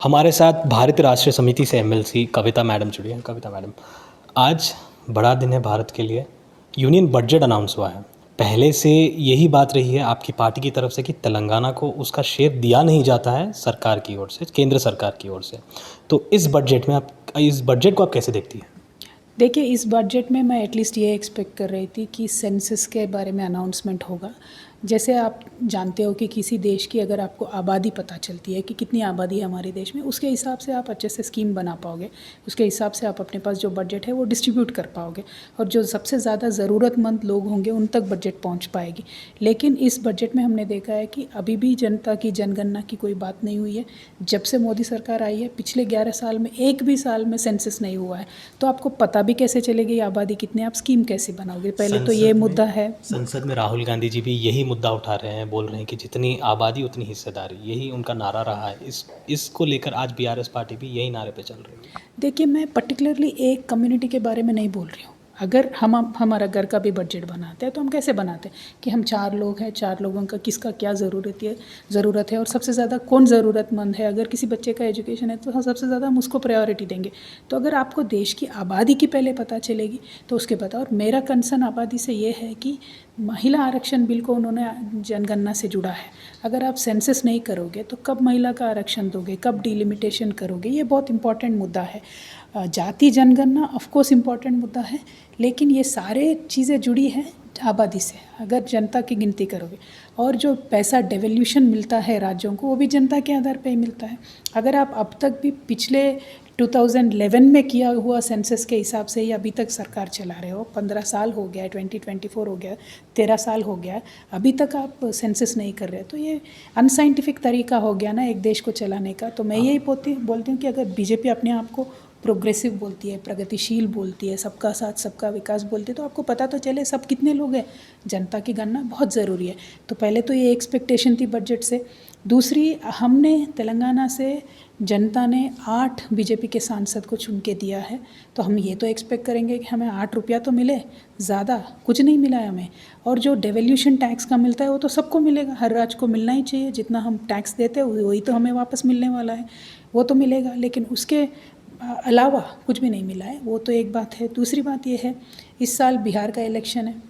हमारे साथ भारतीय राष्ट्रीय समिति से एमएलसी कविता मैडम जुड़ी हैं। कविता मैडम, आज बड़ा दिन है भारत के लिए। यूनियन बजट अनाउंस हुआ है। पहले से यही बात रही है आपकी पार्टी की तरफ से कि तेलंगाना को उसका शेयर दिया नहीं जाता है सरकार की ओर से, केंद्र सरकार की ओर से। तो इस बजट में आप इस बजट को आप कैसे देखती हैं? देखिए, इस बजट में मैं एटलीस्ट ये एक्सपेक्ट कर रही थी कि सेंसस के बारे में अनाउंसमेंट होगा। जैसे आप जानते हो कि किसी देश की अगर आपको आबादी पता चलती है कि कितनी आबादी है हमारे देश में, उसके हिसाब से आप अच्छे से स्कीम बना पाओगे। उसके हिसाब से आप अपने पास जो बजट है वो डिस्ट्रीब्यूट कर पाओगे और जो सबसे ज़्यादा ज़रूरतमंद लोग होंगे उन तक बजट पहुंच पाएगी। लेकिन इस बजट में हमने देखा है कि अभी भी जनता की जनगणना की कोई बात नहीं हुई है। जब से मोदी सरकार आई है, पिछले 11 साल में एक भी साल में सेंसस नहीं हुआ है। तो आपको पता भी कैसे चलेगी आबादी कितनी, आप स्कीम कैसे बनाओगे? पहले तो ये मुद्दा है। संसद में राहुल गांधी जी भी यही मुद्दा उठा रहे हैं, बोल रहे हैं कि जितनी आबादी उतनी हिस्सेदारी, यही उनका नारा रहा है। इसको लेकर आज बीआरएस पार्टी भी यही नारे पे चल रही है। देखिए, मैं पर्टिकुलरली एक कम्युनिटी के बारे में नहीं बोल रही हूँ। अगर हम हमारा घर का भी बजट बनाते हैं तो हम कैसे बनाते हैं कि हम 4 लोग हैं, 4 लोगों का किसका क्या ज़रूरत है और सबसे ज़्यादा कौन ज़रूरतमंद है। अगर किसी बच्चे का एजुकेशन है तो हम सबसे ज़्यादा हम उसको प्रायोरिटी देंगे। तो अगर आपको देश की आबादी की पहले पता चलेगी तो उसके बाद। और मेरा कंसर्न आबादी से ये है कि महिला आरक्षण बिल को उन्होंने जनगणना से जुड़ा है। अगर आप सेंसस नहीं करोगे तो कब महिला का आरक्षण दोगे, कब डिलिमिटेशन करोगे? ये बहुत इंपॉर्टेंट मुद्दा है। जाति जनगणना ऑफ कोर्स इम्पॉर्टेंट मुद्दा है, लेकिन ये सारे चीज़ें जुड़ी हैं आबादी से। अगर जनता की गिनती करोगे और जो पैसा डेवल्यूशन मिलता है राज्यों को, वो भी जनता के आधार पे ही मिलता है। अगर आप अब तक भी पिछले 2011 में किया हुआ सेंसस के हिसाब से ही अभी तक सरकार चला रहे हो, 15 साल हो गया है, 2024 हो गया, 13 साल हो गया है, अभी तक आप सेंसस नहीं कर रहे, तो ये अनसाइंटिफिक तरीका हो गया ना एक देश को चलाने का। तो मैं यही बोलती हूँ कि अगर बीजेपी अपने आप को प्रोग्रेसिव बोलती है, प्रगतिशील बोलती है, सबका साथ सबका विकास बोलती है, तो आपको पता तो चले सब कितने लोग हैं। जनता की गणना बहुत ज़रूरी है। तो पहले तो ये एक्सपेक्टेशन थी बजट से। दूसरी, हमने तेलंगाना से जनता ने 8 बीजेपी के सांसद को चुन के दिया है, तो हम ये तो एक्सपेक्ट करेंगे कि हमें 8 रुपया तो मिले, ज़्यादा कुछ नहीं मिला है हमें। और जो डेवल्यूशन टैक्स का मिलता है वो तो सबको मिलेगा, हर राज्य को मिलना ही चाहिए। जितना हम टैक्स देते हैं वही तो हमें वापस मिलने वाला है, वो तो मिलेगा। लेकिन उसके अलावा कुछ भी नहीं मिला है, वो तो एक बात है। दूसरी बात ये है, इस साल बिहार का इलेक्शन है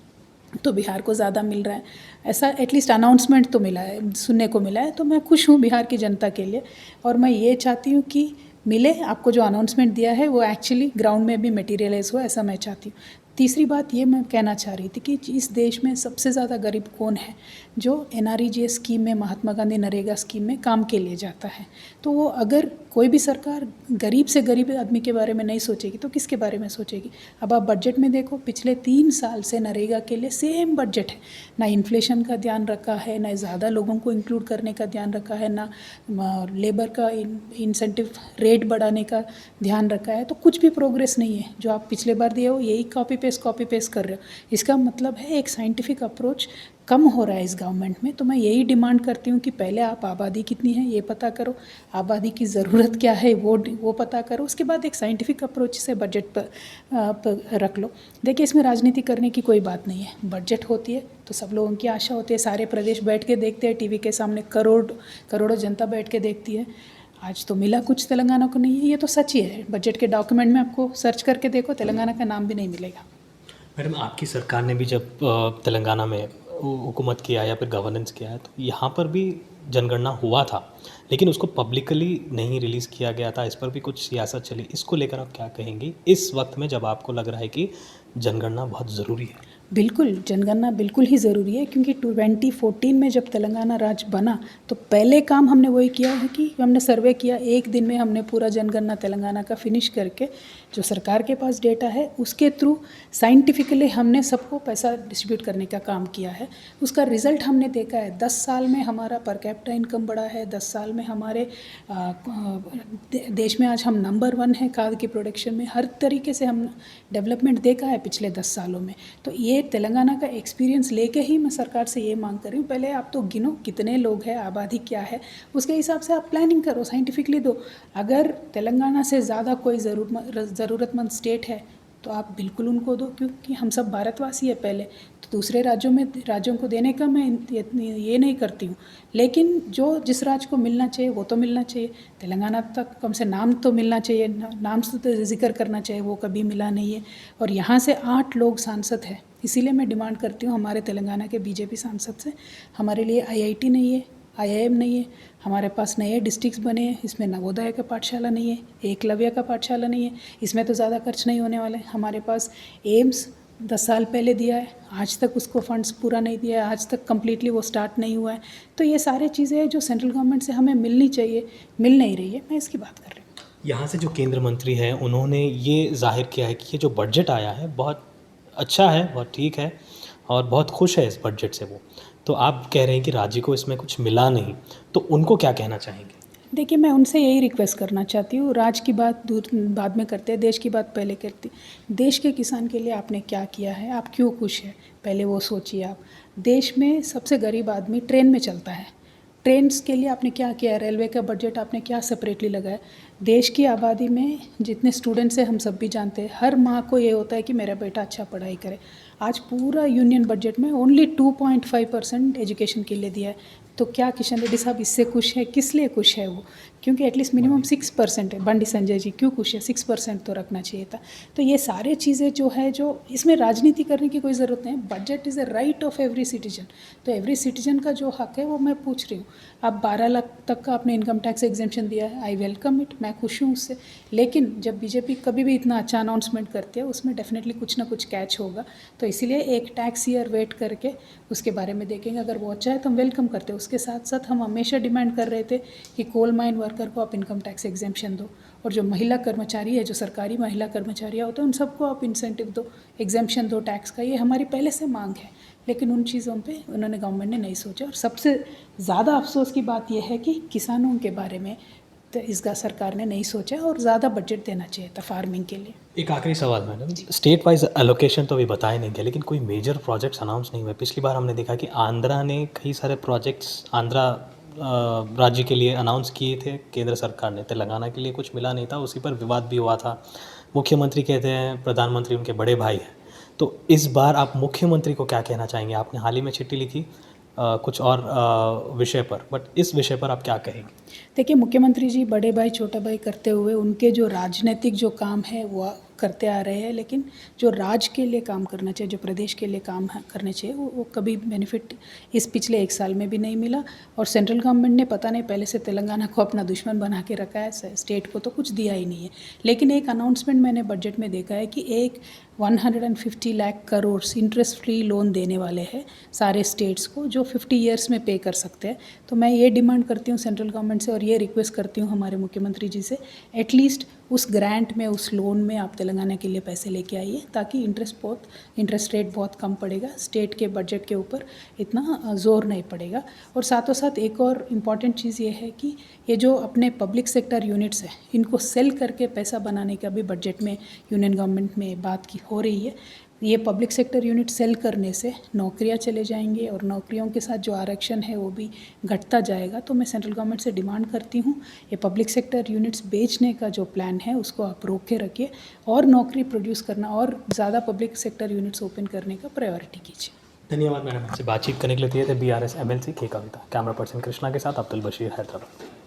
तो बिहार को ज़्यादा मिल रहा है, ऐसा एटलीस्ट अनाउंसमेंट तो मिला है, सुनने को मिला है। तो मैं खुश हूँ बिहार की जनता के लिए और मैं ये चाहती हूँ कि मिले। आपको जो अनाउंसमेंट दिया है वो एक्चुअली ग्राउंड में भी मटेरियलाइज हो, ऐसा मैं चाहती हूँ। तीसरी बात ये मैं कहना चाह रही थी कि इस देश में सबसे ज़्यादा गरीब कौन है? जो एनआरईजीएस स्कीम में, महात्मा गांधी नरेगा स्कीम में काम के लिए जाता है। तो वो अगर कोई भी सरकार गरीब से गरीब आदमी के बारे में नहीं सोचेगी तो किसके बारे में सोचेगी? अब आप बजट में देखो, पिछले 3 साल से नरेगा के लिए सेम बजट है। ना इन्फ्लेशन का ध्यान रखा है, ना ज़्यादा लोगों को इंक्लूड करने का ध्यान रखा है, ना लेबर का इंसेंटिव रेट बढ़ाने का ध्यान रखा है। तो कुछ भी प्रोग्रेस नहीं है। जो आप पिछले बार दिए हो यही कॉपी पेस्ट कर रहे हो। इसका मतलब है एक साइंटिफिक अप्रोच कम हो रहा है इस गवर्नमेंट में। तो मैं यही डिमांड करती हूँ कि पहले आप आबादी कितनी है ये पता करो, आबादी की ज़रूरत क्या है वो पता करो, उसके बाद एक साइंटिफिक अप्रोच से बजट पर रख लो। देखिए, इसमें राजनीति करने की कोई बात नहीं है। बजट होती है तो सब लोगों की आशा होती है, सारे प्रदेश बैठ के देखते हैं टीवी के सामने, करोड़ों जनता बैठ के देखती है। आज तो मिला कुछ तेलंगाना को नहीं है, ये तो सच ही है। बजट के डॉक्यूमेंट में आपको सर्च करके देखो, तेलंगाना का नाम भी नहीं मिलेगा। मैडम, आपकी सरकार ने भी जब तेलंगाना में हुकूमत किया या फिर गवर्नेंस किया है, तो यहाँ पर भी जनगणना हुआ था, लेकिन उसको पब्लिकली नहीं रिलीज़ किया गया था। इस पर भी कुछ सियासत चली, इसको लेकर आप क्या कहेंगी इस वक्त में जब आपको लग रहा है कि जनगणना बहुत ज़रूरी है? बिल्कुल, जनगणना बिल्कुल ही ज़रूरी है, क्योंकि 2014 में जब तेलंगाना राज्य बना तो पहले काम हमने वही किया है कि हमने सर्वे किया। एक दिन में हमने पूरा जनगणना तेलंगाना का फिनिश करके जो सरकार के पास डेटा है उसके थ्रू साइंटिफिकली हमने सबको पैसा डिस्ट्रीब्यूट करने का काम किया है। उसका रिज़ल्ट हमने देखा है। 10 साल में हमारा पर कैपिटा इनकम बढ़ा है। 10 साल में हमारे देश में आज हम नंबर 1 है खाद की प्रोडक्शन में। हर तरीके से हम डेवलपमेंट देखा है पिछले 10 सालों में। तो ये तेलंगाना का एक्सपीरियंस लेके ही मैं सरकार से ये मांग कर रही हूँ, पहले आप तो गिनो कितने लोग हैं, आबादी क्या है, उसके हिसाब से आप प्लानिंग करो, साइंटिफिकली दो। अगर तेलंगाना से ज़्यादा कोई ज़रूरतमंद स्टेट है तो आप बिल्कुल उनको दो, क्योंकि हम सब भारतवासी है पहले, तो दूसरे राज्यों को देने का मैं ये नहीं करती हूँ। लेकिन जो जिस राज्य को मिलना चाहिए वो तो मिलना चाहिए। तेलंगाना तक कम से नाम तो मिलना चाहिए, नाम से तो जिक्र करना चाहिए, वो कभी मिला नहीं है। और यहाँ से 8 लोग सांसद हैं, इसीलिए मैं डिमांड करती हूँ हमारे तेलंगाना के बीजेपी सांसद से, हमारे लिए आईआईटी नहीं है, आईआईएम नहीं है, हमारे पास नए डिस्ट्रिक्ट्स बने हैं, इसमें नवोदय का पाठशाला नहीं है, एकलव्य का पाठशाला नहीं है, इसमें तो ज़्यादा खर्च नहीं होने वाले। हमारे पास एम्स 10 साल पहले दिया है, आज तक उसको फंड्स पूरा नहीं दिया है, आज तक कम्प्लीटली वो स्टार्ट नहीं हुआ है। तो ये सारी चीज़ें हैं जो सेंट्रल गवर्नमेंट से हमें मिलनी चाहिए, मिल नहीं रही है, मैं इसकी बात कर रही हूँ। यहाँ से जो केंद्र मंत्री हैं उन्होंने ये जाहिर किया है कि ये जो बजट आया है बहुत अच्छा है, बहुत ठीक है और बहुत खुश है इस बजट से वो। तो आप कह रहे हैं कि राज्य को इसमें कुछ मिला नहीं, तो उनको क्या कहना चाहेंगे? देखिए, मैं उनसे यही रिक्वेस्ट करना चाहती हूँ, राज्य की बात बाद में करते हैं, देश की बात पहले करती। देश के किसान के लिए आपने क्या किया है, आप क्यों खुश हैं, पहले वो सोचिए आप। देश में सबसे गरीब आदमी ट्रेन में चलता है, ट्रेन्स के लिए आपने क्या किया है, रेलवे का बजट आपने क्या सेपरेटली लगाया। देश की आबादी में जितने स्टूडेंट्स हैं हम सब भी जानते हैं, हर माँ को ये होता है कि मेरा बेटा अच्छा पढ़ाई करे। आज पूरा यूनियन बजट में ओनली 2.5% एजुकेशन के लिए दिया है। तो क्या किशन रेड्डी साहब इससे खुश है? किस लिए खुश है वो? क्योंकि एटलीस्ट मिनिमम 6% है। बंडी संजय जी क्यों खुश है? 6% तो रखना चाहिए था। तो ये सारे चीज़ें जो है, जो इसमें राजनीति करने की कोई ज़रूरत नहीं है। Budget is a right of every citizen. तो एवरी सिटीजन का जो हक है वो मैं पूछ रही हूँ। अब 12 लाख तक का आपने इनकम टैक्स एग्जेम्पशन दिया है, आई वेलकम इट, मैं खुश हूँ उससे। लेकिन जब बीजेपी कभी भी इतना अच्छा अनाउंसमेंट करती है उसमें डेफिनेटली कुछ ना कुछ कैच होगा। तो इसीलिए एक टैक्स ईयर वेट करके उसके बारे में देखेंगे। अगर वो अच्छा है तो हम वेलकम करते हैं। उसके साथ साथ हम हमेशा डिमांड कर रहे थे कि कोल माइन वर्कर को आप इनकम टैक्स एग्जेम्पशन दो, और जो महिला कर्मचारी है, जो सरकारी महिला कर्मचारी होते हैं, उन सबको आप इंसेंटिव दो, एग्जेम्पशन दो टैक्स का। ये हमारी पहले से मांग है, लेकिन उन चीज़ों पे उन्होंने गवर्नमेंट ने नहीं सोचा। और सबसे ज़्यादा अफसोस की बात यह है कि किसानों के बारे में तो इसका सरकार ने नहीं सोचा और ज़्यादा बजट देना चाहिए था फार्मिंग के लिए। एक आखिरी सवाल मैडम, स्टेट वाइज एलोकेशन तो अभी बताया नहीं गया, लेकिन कोई मेजर प्रोजेक्ट्स अनाउंस नहीं हुए। पिछली बार हमने देखा कि आंध्रा ने कई सारे प्रोजेक्ट्स राज्य के लिए अनाउंस किए थे केंद्र सरकार ने, तेलंगाना के लिए कुछ मिला नहीं था, उसी पर विवाद भी हुआ था। मुख्यमंत्री कहते हैं प्रधानमंत्री उनके बड़े भाई हैं, तो इस बार आप मुख्यमंत्री को क्या कहना चाहेंगे? आपने हाल ही में चिट्ठी लिखी कुछ और विषय पर, बट इस विषय पर आप क्या कहेंगे? देखिए, मुख्यमंत्री जी बड़े भाई छोटा भाई करते हुए उनके जो राजनीतिक जो काम है वो करते आ रहे हैं, लेकिन जो राज्य के लिए काम करना चाहिए, जो प्रदेश के लिए काम करने चाहिए, वो कभी बेनिफिट इस पिछले 1 साल में भी नहीं मिला। और सेंट्रल गवर्नमेंट ने पता नहीं पहले से तेलंगाना को अपना दुश्मन बना के रखा है, स्टेट को तो कुछ दिया ही नहीं है। लेकिन एक अनाउंसमेंट मैंने बजट में देखा है कि एक 150 lakh crore interest free loan देने वाले हैं सारे स्टेट्स को, जो 50 ईयर्स में पे कर सकते हैं। तो मैं ये डिमांड करती हूँ सेंट्रल गवर्नमेंट से और ये रिक्वेस्ट करती हूँ हमारे मुख्यमंत्री जी से, एटलीस्ट उस ग्रांट में, उस लोन में आप तेलंगाना के लिए पैसे लेके आइए, ताकि इंटरेस्ट रेट बहुत कम पड़ेगा, स्टेट के बजट के ऊपर इतना ज़ोर नहीं पड़ेगा। और साथों साथ एक और इम्पॉर्टेंट चीज़ ये है कि ये जो अपने पब्लिक सेक्टर यूनिट्स हैं, इनको सेल करके पैसा बनाने का भी बजट में यूनियन गवर्नमेंट में बात की हो रही है। ये पब्लिक सेक्टर यूनिट सेल करने से नौकरियां चले जाएंगे और नौकरियों के साथ जो आरक्षण है वो भी घटता जाएगा। तो मैं सेंट्रल गवर्नमेंट से डिमांड करती हूँ, ये पब्लिक सेक्टर यूनिट्स बेचने का जो प्लान है उसको आप रोक के रखिए और नौकरी प्रोड्यूस करना और ज़्यादा पब्लिक सेक्टर यूनिट्स ओपन करने का प्रायोरिटी कीजिए। धन्यवाद मैडम, आपसे बातचीत करने के लिए दिए थे। BRS MLC के कविता। कैमरा पर्सन कृष्णा के साथ अब्दुल बशीर, हैदराबाद।